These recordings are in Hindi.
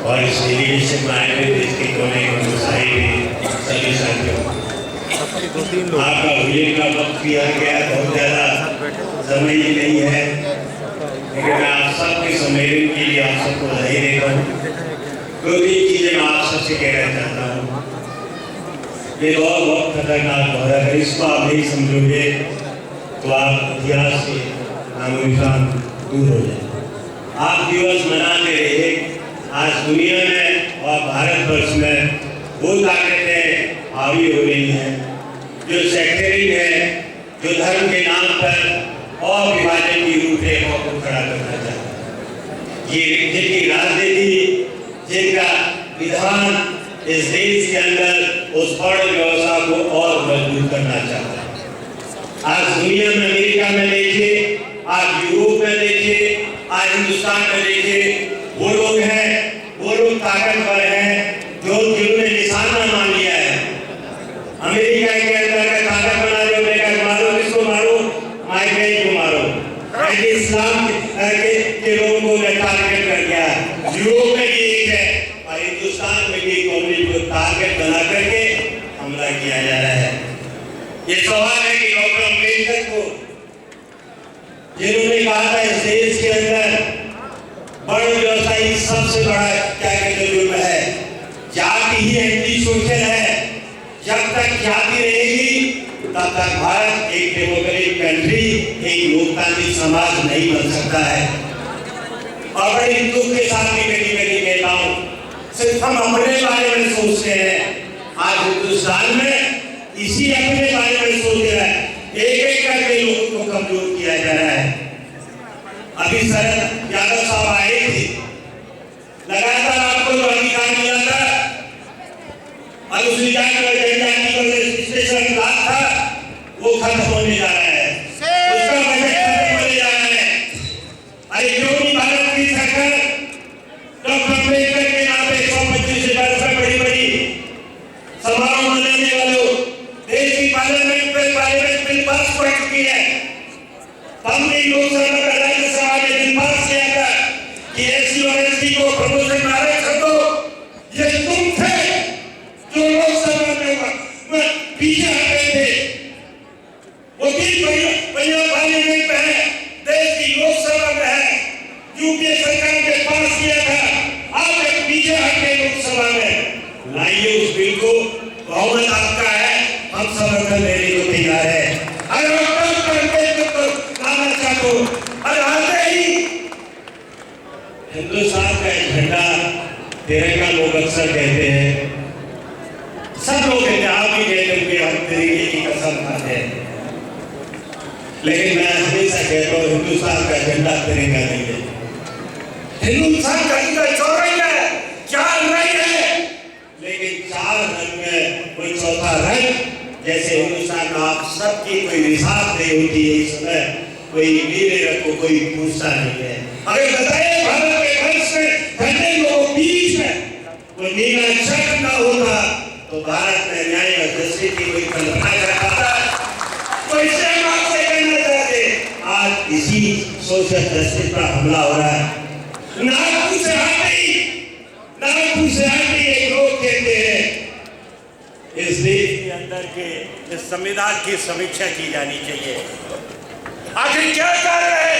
और इस डेलीगेशन में आए हुए देश के कोने कोने सभी साथियों, आपका भोजन का वक्त भी आ गया, बहुत ज़्यादा समय ही नहीं है, लेकिन मैं आप सबके सम्मेलन के लिए आप सबको बधाई देता हूँ। दो तीन चीज़ें मैं आप सबसे कहना चाहता हूँ। ये दौर बहुत खतरनाक दौर है, अगर इसको आप नहीं समझोगे तो आप इतिहास से नामोनिशान दूर हो जाए। आप दिवस मनाते रहिए। आज दुनिया में और भारतवर्ष में वो ताकतें हावी हो रही हैं जो सेक्टरिंग है, जो धर्म के नाम पर और विभाजन की रूपरेखा को खड़ा करना चाहता है। ये जिनकी राजनीति, जिनका विधान इस देश के अंदर उस बड़ व्यवस्था को और मजबूत करना चाहता है। आज दुनिया में, अमेरिका में देखिए, आज यूरोप में देखिए, आज हिंदुस्तान में देखिए, वो लोग हैं, वो लोग ताकतवर हैं जिन्होंने निशाना मान लिया है। अमेरिका के अंदर का ताकत बना रहे हो, मारो किसको मारो, माइग्रेन को मारो, इस्लाम के लोगों को टारगेट कर दिया। यूरोप में भी एक है और हिंदुस्तान में भी कम्युनिस्ट को टारगेट बना करके हमला किया जा रहा है। ये सवाल है कि डॉक्टर अम्बेडकर को, जिन्होंने कहा था इस देश के अंदर बड़ व्यवसायी सबसे बड़ा क्या कहते जुर्म है, जाति ही एंटी सोशल है। जब तक जाति रहेगी तब तक भारत एक डेमोक्रेटिक कंट्री, एक लोकतांत्रिक समाज नहीं बन सकता है। और बड़े दुख के साथ भी कभी कहता हूँ, सिर्फ हम अपने बारे में सोचते हैं। आज हिंदुस्तान में इसी अपने बारे में सोच रहा है, एक एक करके लोगों को कमजोर किया जा रहा है। अभी शरद यादव साहब आए थे, लगातार आपको जो अधिकार मिला था, अनुसूचित था, वो खत्म होने जा रहा है, उसका बजट खत्म होने जा रहा है। अरे क्यों नहीं भारत की सरकार डॉक्टर अम्बेडकर के नाम पे 125 से बड़ी बड़ी समारोह मनाने वालों, देश की पार्लियामेंट बिल पास हो चुकी है। हमने लोकसभा में राज्यसभा में बिल पास किया था कि एससी और एसटी को प्रमोशन में कर दो। ये तुम थे जो लोकसभा में पीछे हटे थे। वो भी पार्लियामेंट में है, देश की लोकसभा में है, यूपीए सरकार ने पास किया था, आप एक पीछे हटे लोकसभा में। लाइए उस बिल को, बहुमत आपका है, हम समर्थन देने को तैयार है। और आते ही हिंदुस्तान का झंडा तिरंगा लोग अक्सर कहते हैं, सब लोग कहते हैं, आप भी कहते हैं कि हम तिरंगे की कसम खाते हैं, लेकिन मैं हमेशा कहता हूँ हिंदुस्तान का झंडा तिरंगा नहीं है। हिंदुस्तान का झंडा चौरंग है, चार रंग है, लेकिन चार रंग में कोई चौथा रंग, जैसे हिंदुस्तान में आप सबकी कोई रिसात नहीं होती है, इस समय कोई नीले रंग को कोई पूछता नहीं है। अगर बताइए भारत के वंश में झंडे लोगों बीच में कोई नीला चक्र ना होता तो भारत में न्याय और जस्टिस की कोई कल्पना कर पाता? कोई से आपसे कहना चाहते आज इसी सोशल जस्टिस पर हमला हो रहा है। नागपुर से आती एक लोग कहते हैं इस देश के अंदर के इस संविधान की समीक्षा की जानी चाहिए। आखिर क्या कारण है?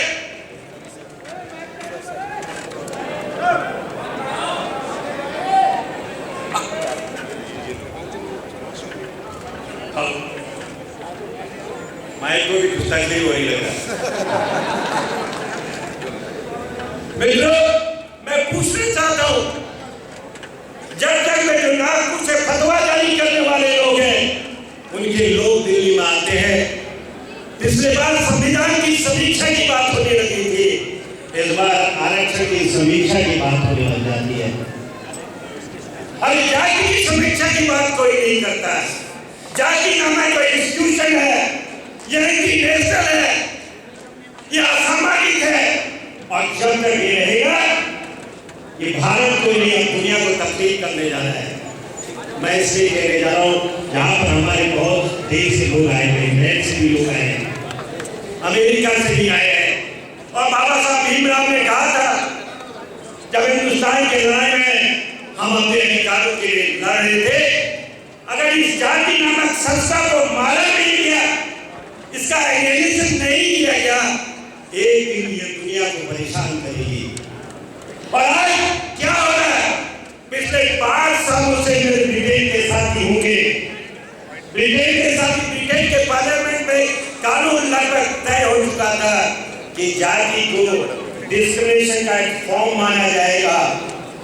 माइक को भी कुछ तकलीफ हो रही लगा। मित्रों, मैं पूछना चाहता हूं, जब तक में जो नागपुर से फतवा जारी करने वाले लोग हैं, उनके लोग दिल्ली में आते हैं। पिछले बार संविधान की समीक्षा की बात होने लगी थी, इस बार आरक्षण की समीक्षा की बात होने लग जाती है। अरे जाति की समीक्षा की बात कोई नहीं करता है। जाति नाम है कोई इंस्टीट्यूशन है, यह नेशनल है, यह असामाजिक है, और जब तक ये रहेगा, ये भारत को नहीं दुनिया को तकलीफ करने जा रहा है। मैं इसलिए कहने जा रहा हूँ, यहाँ पर हमारे बहुत देश से लोग आए हैं, इंग्लैंड से भी लोग आए हैं, अमेरिका से भी आए हैं, और बाबा साहब भीमराव ने कहा था जब हिंदुस्तान के लड़ाई में हम अपने अधिकारों के लिए लड़ रहे थे। अगर इस जाति नामक संस्था को मारा नहीं गया, इसका एलिमिनेशन नहीं किया गया, एक दिन ये दुनिया को परेशान करेगी। और आज क्या हो रहा है? पिछले 5 सालों से मेरे ब्रिटेन के साथी होंगे, ब्रिटेन के पार्लियामेंट में कानून लगभग तय हो चुका था कि जाति को डिस्क्रिमिनेशन का एक फॉर्म माना जाएगा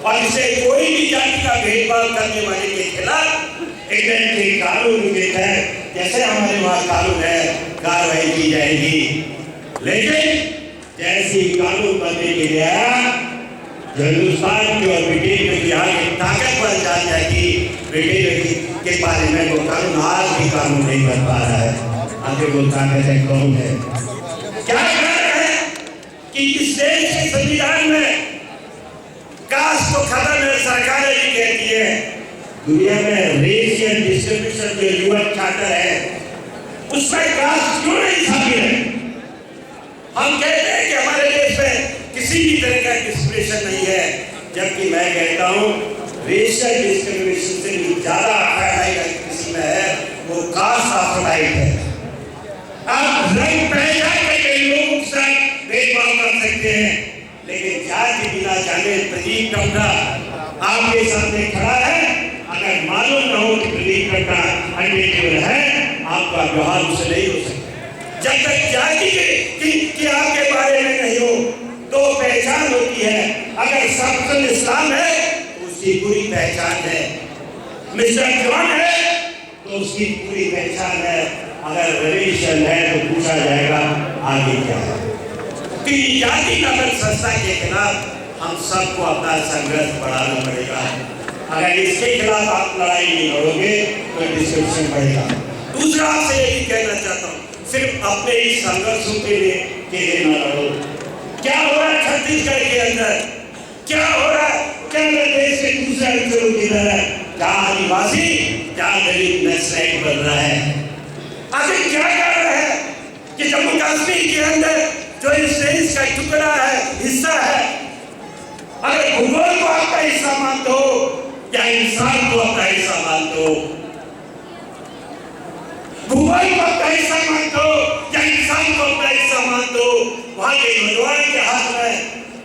और इसे कोई भी जाति का भेदभाव करने वाले के खिलाफ इंग्लैंड के कानून के तहत जैसे हमारे वहाँ कानून है कार्रवाई की जाएगी। लेकिन जैसे ही कानून बनने के लिए आया, हिंदुस्तान की और ब्रिटेन में यहाँ की ताकत बढ़ जाएगी। ब्रिटेन के पार्लियामेंट को कानून आज भी कानून नहीं बन पा रहा है। आगे वो ताकत है कौन है? क्या कारण है कि इस देश के संविधान में कास्ट को खत्म है, सरकार भी कहती है। दुनिया में रेशियल डिस्क्रिमिनेशन जो यूएन चार्टर है उसमें कास्ट क्यों नहीं शामिल है? हम कहते हैं कि हमारे देश में किसी भी तरह का डिस्क्रिमिनेशन नहीं है, जबकि मैं कहता हूँ रेशियल डिस्क्रिमिनेशन से भी ज्यादा किसी में है, वो कास्ट अफराइट है। आप रंग पहचान के लोगों के साथ भेदभाव कर सकते हैं, लेकिन जाति बिना जाने प्रदीप टमटा आपके सामने खड़ा है। अगर मालूम न हो कि प्रदीप टमटा अनडिटेबल है, आपका व्यवहार उससे नहीं हो सकता। जब तक जाति की आपके बारे में नहीं हो तो पहचान होती है। अगर सबकुल इस्लाम है तो उसकी पूरी पहचान है, मिस्टर जॉन है तो उसकी पूरी पहचान है। अगर रिलीजन है तो पूछा जाएगा आगे क्या है। तो जाति नामक संस्था के खिलाफ हम सबको अपना संघर्ष बढ़ाना पड़ेगा। अगर इसके खिलाफ आप लड़ाई नहीं लड़ोगे तो डिस्क्रिमिनेशन बढ़ेगा। दूसरा आपसे यही कहना चाहता हूँ, सिर्फ अपने ही संघर्षों के लिए न लड़ो। क्या हो रहा है छत्तीसगढ़ के अंदर? क्या हो रहा है? क्या देश के दूसरे अंचलों की तरह जहाँ आदिवासी, जहाँ दलित नक्सलाइट बन रहा है? आखिर क्या कारण है कि जम्मू कश्मीर के अंदर जो इस देश का टुकड़ा है, हिस्सा है, अगर भूगोल को आपका हिस्सा मानते हो या इंसान को अपना हिस्सा मानते हो? भूगोल को अपना हिस्सा मानते हो या इंसान को अपना हिस्सा मानते हो? वहां के नौजवान के हाथ में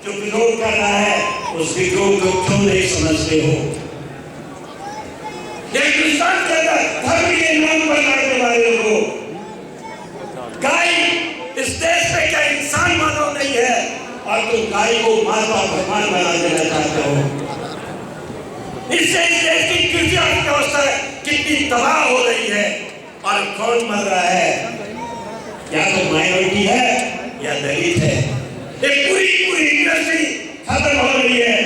जो विरोध कर रहा है उस विरोध को क्यों नहीं समझते हो? हिंदुस्तान के अंदर धर्म के नाम पर लड़ने वाले लोग गाय इस देश में क्या इंसान मानव नहीं है और तुम गाय को माता भगवान बना देना चाहते हो? इससे इस देश की कृषि अर्थव्यवस्था कितनी तबाह हो रही है और कौन मर रहा है? या तो माइनॉरिटी है या दलित है। एक पूरी इंडस्ट्री खत्म हो रही है।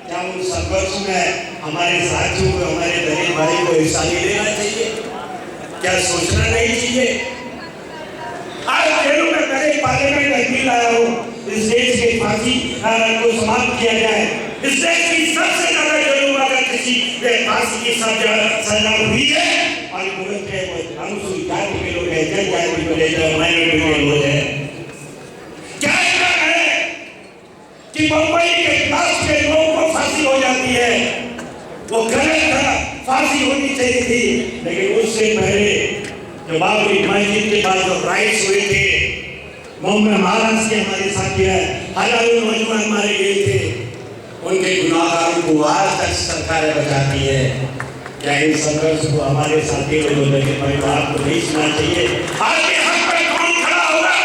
क्या उन संघर्ष में हमारे साथियों को, हमारे दलित भाई को हिस्सा नहीं लेना चाहिए? क्या सोचना नहीं चाहिए? आज जेलों में मैंने पार्लियामेंट का बिल आया हो, इस देश के फांसी को समाप्त किया जाए। इस देश की सबसे ज्यादा जेलों में अगर किसी फांसी की सजा हुई है और बोलते हैं अनुसूचित जाति के लोग हैं, जनजाति के लोग हैं, माइनॉरिटी के लोग हैं। क्या कारण है कि मुंबई के क्लास के लोगों को फांसी हो जाती है? वो गलत था, फांसी होनी चाहिए थी। लेकिन उससे पहले जो बाबरी मस्जिद के बाद जो राइट्स हुए थे, मुंबई महाराष्ट्र के हमारे साथी है, हजारों नौजवान मारे गए थे, उनके गुनाहगारों को आज तक सरकारें बचाती है। क्या इन संघर्ष को हमारे साथी लोगों के परिवार को नहीं सुनना चाहिए? आपके हक पर कौन खड़ा होगा?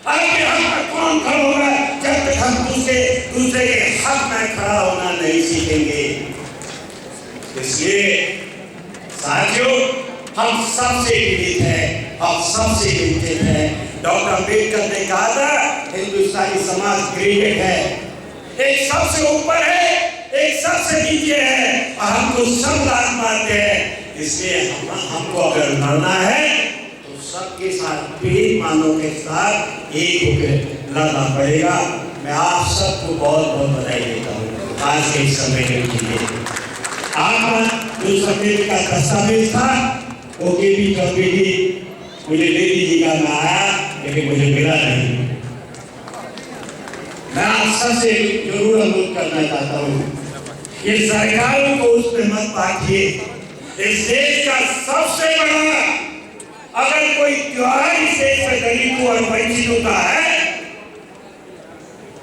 आपके हक पर कौन खड़ा होगा जब तक हम दूसरे के हक में खड़ा होना नहीं सीखेंगे? इसलिए साथियों, हम सबसे पीड़ित हैं, हम सबसे चिंतित हैं। डॉक्टर अम्बेडकर ने कहा था हिंदुस्तानी समाज ग्रेडेड है, एक सबसे ऊपर है, एक सबसे नीचे है और हमको सब लात मारते हैं। इसलिए हमको अगर लड़ना है तो सबके साथ, पीड़ित मानव के साथ एक होकर लड़ना पड़ेगा। मैं आप सबको बहुत बहुत बधाई देता हूँ आज के सम्मेलन के लिए। आप जो सम्मेलन का दस्तावेज था वो के भी मुझे ले दीजिएगा, मैं आया लेकिन मुझे मिला नहीं। मैं आप सबसे जरूर अनुरोध करना चाहता हूँ ये सरकारों को उसमें मत बांटिए। इस देश का सबसे बड़ा अगर कोई त्योहार इस देश में दलितों और वंचितों का है,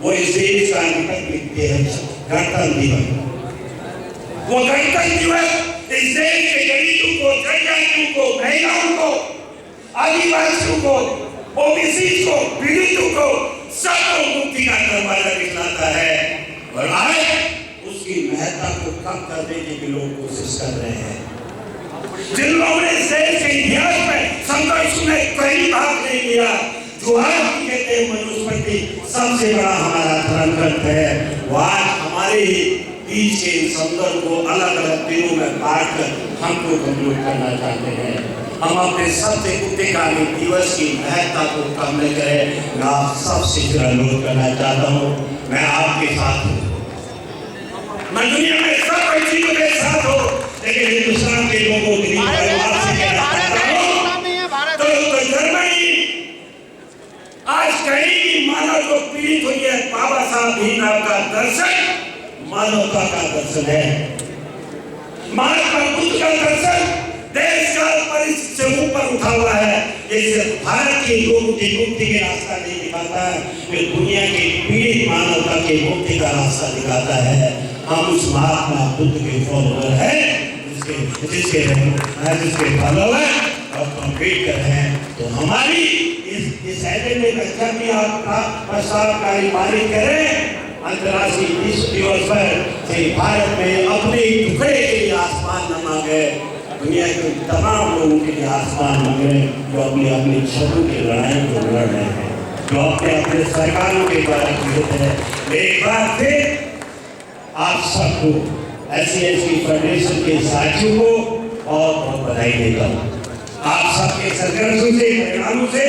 वो इस देश का गणतंत्र दिवस। वो गणतंत्र दिवस इस देश के दलितों को, जनजातियों को, महिलाओं को, आदिवासियों को, ओबीसी को, पीड़ितों को, सबको मुक्ति का दरवाजा दिखलाता है। और आज उसकी महत्ता को कम करने की भी लोग कोशिश कर रहे हैं। जिन लोगों ने इस देश के इतिहास में संघर्ष में कहीं भाग नहीं लिया, जो आज कहते हैं मनुस्मृति सबसे बड़ा हमारा धर्म ग्रंथ है, वो आज हमारे बीच के समुद्र को अलग अलग दिनों में बांट कर हमको कमजोर करना चाहते हैं। हम अपने सबसे उत्तेजनाकारी दिवस की महत्ता को कम न करें। मैं आप सबसे अनुरोध करना चाहता हूँ, मैं आपके साथ हूँ। मैं दुनिया में सब चीजों के साथ हूँ, लेकिन हिंदुस्तान के लोगों के तो जर्मनी आज कहीं भी मानव को पीड़ित हुई है। बाबा साहब भीमराव का दर्शन मानवता का दर्शन है। महात्मा बुद्ध का दर्शन देश का परिस्थिति से ऊपर उठा हुआ है। ये भारत के लोगों की मुक्ति के रास्ता नहीं दिखाता है, ये दुनिया की पीड़ित मानवता की मुक्ति का रास्ता दिखाता है। हम उस महात्मा बुद्ध के फॉलोअर हैं, जिसके फॉलोअर और कॉम्पीट हैं। तो हमारी इस एजेंडे में जब भी आपका प्रस्तावकारी पारित करें, अंतर्राष्ट्रीय विश्व दिवस पर भारत में अपने टुकड़े के लिए आसमान न मांगे, दुनिया के तमाम लोगों के लिए आसमान मांगे जो अपनी अपनी छतों की लड़ाई को लड़ रहे हैं, जो अपने अपने सरकारों के द्वारा पीड़ित है। एक बार फिर आप सबको SC/ST फेडरेशन के साथियों को बहुत बधाई देता हूँ। आप सबके संघर्षों से, परिणामों से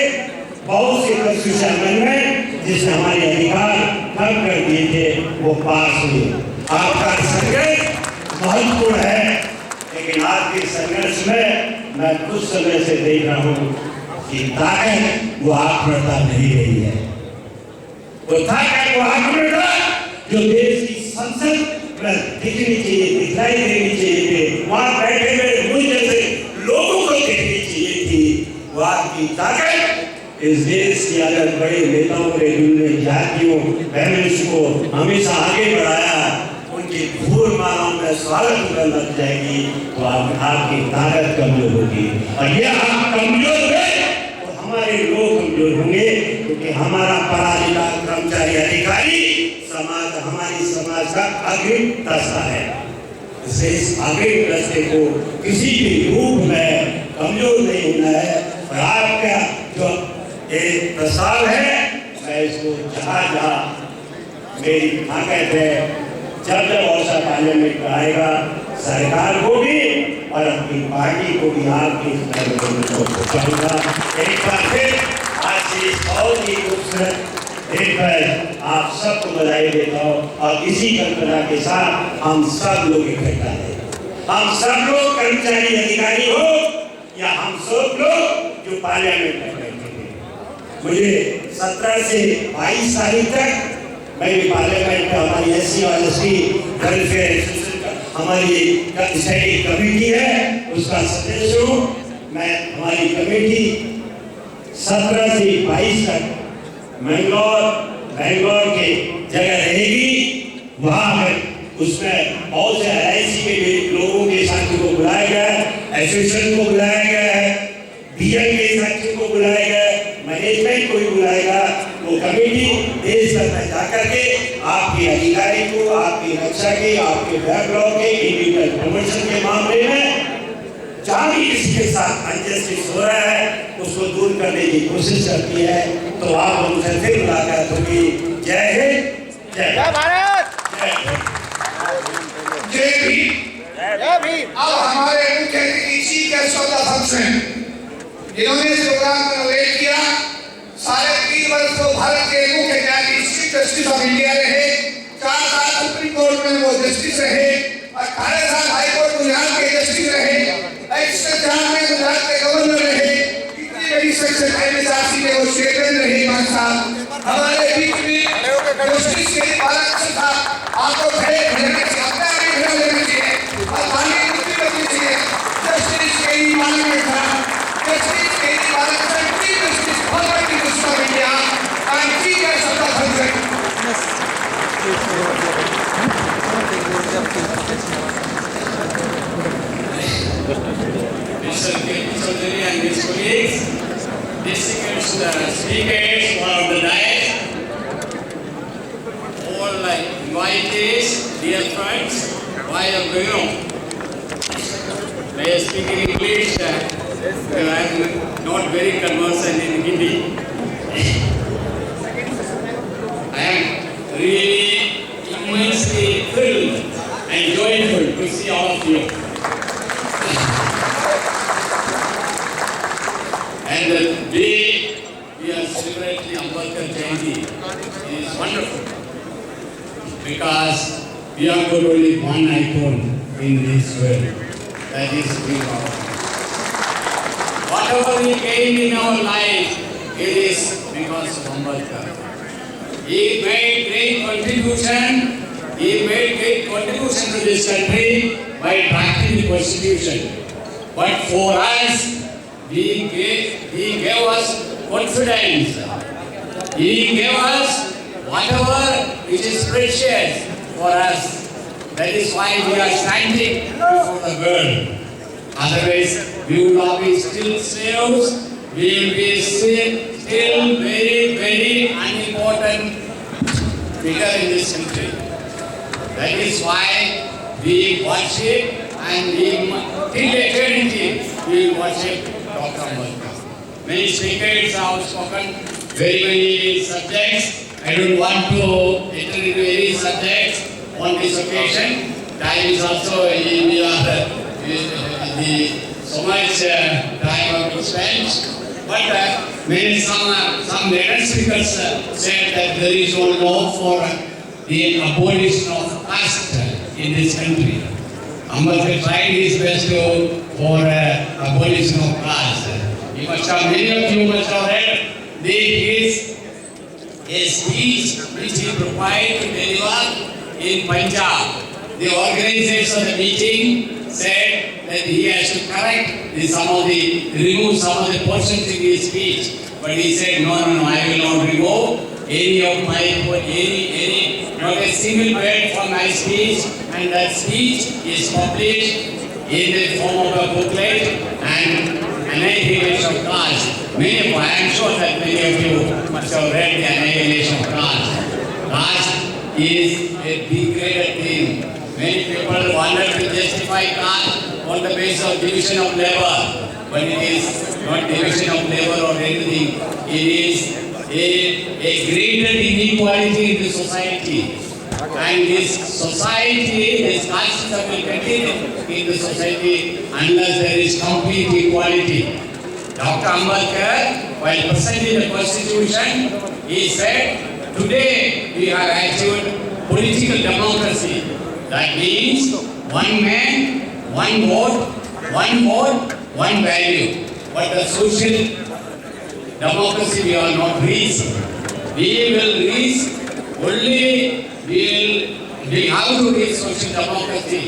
बहुत से कॉन्स्टिट्यूशन अमेंडमेंट जिसने हमारे अधिकार कम कर दिए थे वो पास हुए। आपका संघर्ष महत्वपूर्ण है, लेकिन आपके संघर्ष में मैं कुछ समय से देख रहा हूँ कि ताकत वो आत्मरता नहीं रही है। वो ताकत, वो आत्मरता जो देश की संसद में दिखनी चाहिए, दिखलाई देनी चाहिए, वहाँ बैठे हुए मुझ जैसे लोगों को देखनी चाहिए थी, वो आपकी ताकत इस देश की अगर बड़े नेताओं ने जिन्होंने जातियों फेमिनिस्ट को हमेशा आगे बढ़ाया, उनकी भूल मालाओं में स्वागत में लग जाएगी तो आपकी ताकत कमजोर होगी। और ये आप कमजोर हुए तो हमारे लोग कमजोर होंगे, क्योंकि हमारा पराधिकार कर्मचारी अधिकारी समाज हमारी समाज का अग्रिम दस्ता है। इससे इस अग्रिम दस्ते को किसी भी रूप में कमजोर नहीं होना है। और आपका जो एक प्रस्ताव है, मैं इसको जहाँ मेरी ताकत है, जब औसत पार्लियामेंट में आएगा, सरकार को भी और अपनी पार्टी को भी आपकी पहुँचाऊंगा। एक बार फिर आज से बहुत ही खूबसूरत एक बार आप सबको बधाई देता हूँ। और इसी कल्पना के साथ हम सब लोग इकट्ठा हैं, हम सब लोग कर्मचारी अधिकारी हो या हम सब लोग जो पार्लियामेंट में बैठे थे। मुझे 17 से 22 तारीख तक मैं भी पार्लियामेंट में हमारी SC/ST वेलफेयर हमारी स्टैंडिंग कमेटी है, उसका सदस्य हूँ मैं। हमारी कमेटी 17 से 22 तक बैंगलोर के जगह रहेगी। वहाँ पर उसमें बहुत से LIC के भी लोगों के साथियों को बुलाया गया है, एसोसिएशन को बुलाया गया है, DM के साथियों को बुलाया गया है, मैनेजमेंट को भी बुलाएगा। वो कमेटी देश भर में जाकर के आपके अधिकारी को, आपकी रक्षा के, आपके बैकलॉग के, इंडिविजुअल प्रमोशन के मामले में जहाँ भी इसके साथ अनजस्टिस हो रहा है उसको दूर करने की कोशिश करती है। तो आप उनसे फिर मुलाकात होगी। जय हिंद, जय भारत, जय भीम। अब हमारे मुख्य अतिथि chief guest of the function जिन्होंने इस प्रोग्राम में नरेट किया, 3.5 वर्ष को भारत के मुख्य न्यायाधीश चीफ जस्टिस ऑफ इंडिया रहे, 4 साल सुप्रीम कोर्ट में वो जस्टिस रहे, 18 साल हाई कोर्ट गुजरात के जस्टिस रहे, में गुजरात के गवर्नर रहे, इतनी बड़ी सेक्शन MSRC में वो चेयरमैन रहे। मान साहब हमारे बीच में जस्टिस के बालाकृष्ण साहब आपको खड़े होने के Mr. Chaudhary and his colleagues, distinguished speakers on the dais, all invitees, dear friends, why are going on? May I speak in English? I am not very conversant in Hindi. I am really immensely thrilled and joyful to see all of you. And the day we are celebrating Ambedkar Jayanti is wonderful because we have got only one icon in this world, that is Bhim Rao. Whatever we gain in our life, it is because of Ambedkar. He made great contribution to this country by drafting the Constitution. But for us, he gave us confidence. He gave us whatever which is precious for us. That is why we are standing before the world. Otherwise, we will not be still slaves. We will be still very, very unimportant figure in this country. That is why we worship and till eternity we worship Dr. Ambedkar. Many speakers have spoken very many subjects. I don't want to enter into any subjects on this occasion. Time is also so much time to spend. But some later speakers said that there is no law for the abolition of caste in this country. Ambedkar tried his best for abolition of caste. Many of you must have read his speech which he prepared to deliver in Punjab. The organizers of the meeting said that he has to remove some of the portions in his speech. But he said, no, I will not remove not a single word from my speech, and that speech is published in the form of a booklet and Annihilation of Caste. I am sure that many of you must have read the Annihilation of Caste. Caste is a degraded thing. Many people wanted to justify caste on the basis of division of labor, but it is not division of labor or anything. It is a greater inequality in the society. And this caste system will continue in the society unless there is complete equality. Dr. Ambedkar, while presenting the Constitution, he said, today we have achieved political democracy. That means one man, one vote, one value. But the social democracy we are not reached. We will reach only, we have to reach social democracy.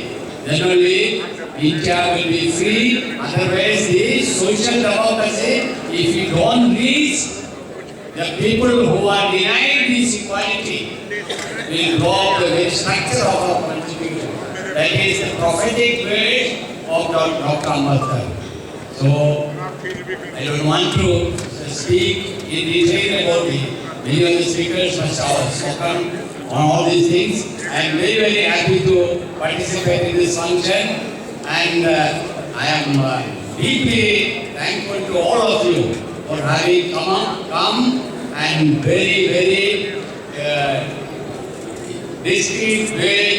Then only India will be free. Otherwise, the social democracy, if we don't reach, the people who are denied this equality will rob the very structure of our constitution. That is the prophetic word of Dr. Ambedkar. So, I don't want to speak in detail about it. Many of the speakers must have spoken on all these things. I am very, very happy to participate in this function, and I am deeply thankful to all of you for having come and very, very discreet, very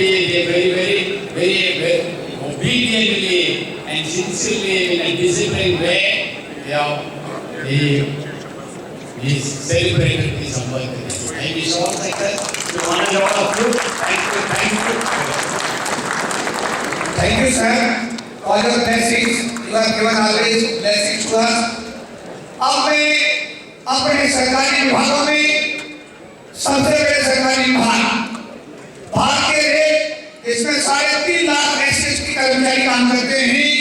obediently and sincerely in a disciplined way, he celebrated this Ambedkar. I wish all success to one and all of you. Thank you. Thank you, sir, for your blessings. You have given always blessings to us. अपने सरकारी विभागों में सबसे बड़े सरकारी विभाग भारत के लिए इसमें 3.5 लाख एसएसटी कर्मचारी काम करते हैं।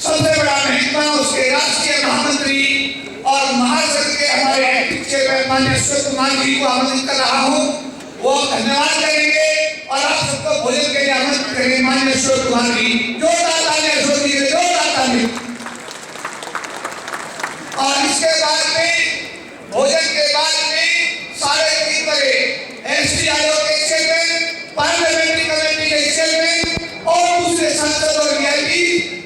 सबसे बड़ा महकमा उसके राष्ट्रीय महामंत्री और महासंघ के हमारे एक्टिव चेयरमैन माननीय अशोक कुमार जी को आमंत्रित कर रहा हूँ। वो धन्यवाद करेंगे माननीय अशोक कुमार जी। जोरदार तालियां अशोक जी के, जोरदार तालियां। और इसके बाद में भोजन के बाद में 3:30 बजे एसटी आयोग के चेयरमैन, पार्लियामेंट्री कमेटी के चेयरमैन और दूसरे सांसद और वीआईपी,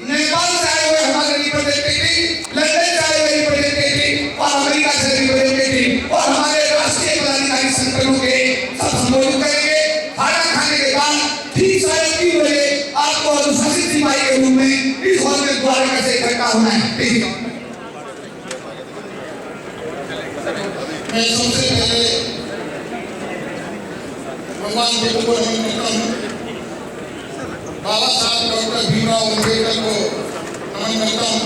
नेपाल से आए हुए हमारे रिप्रेजेंटेटिव, लंदन से आए हुए रिप्रेजेंटेटिव और अमेरिका से रिप्रेजेंटेटिव और हमारे राष्ट्रीय पदाधिकारी संगठनों के सब संबोधित करेंगे। खाना खाने के बाद ठीक 3:30 बजे आपको अनुशासित सिपाही के रूप में इस हॉल में द्वारका से इकट्ठा होना है। मैं सबसे पहले भगवान बुद्ध को नमन करता हूँ, बाबा साहब डॉक्टर भीमराव अम्बेडकर को नमन करता हूँ।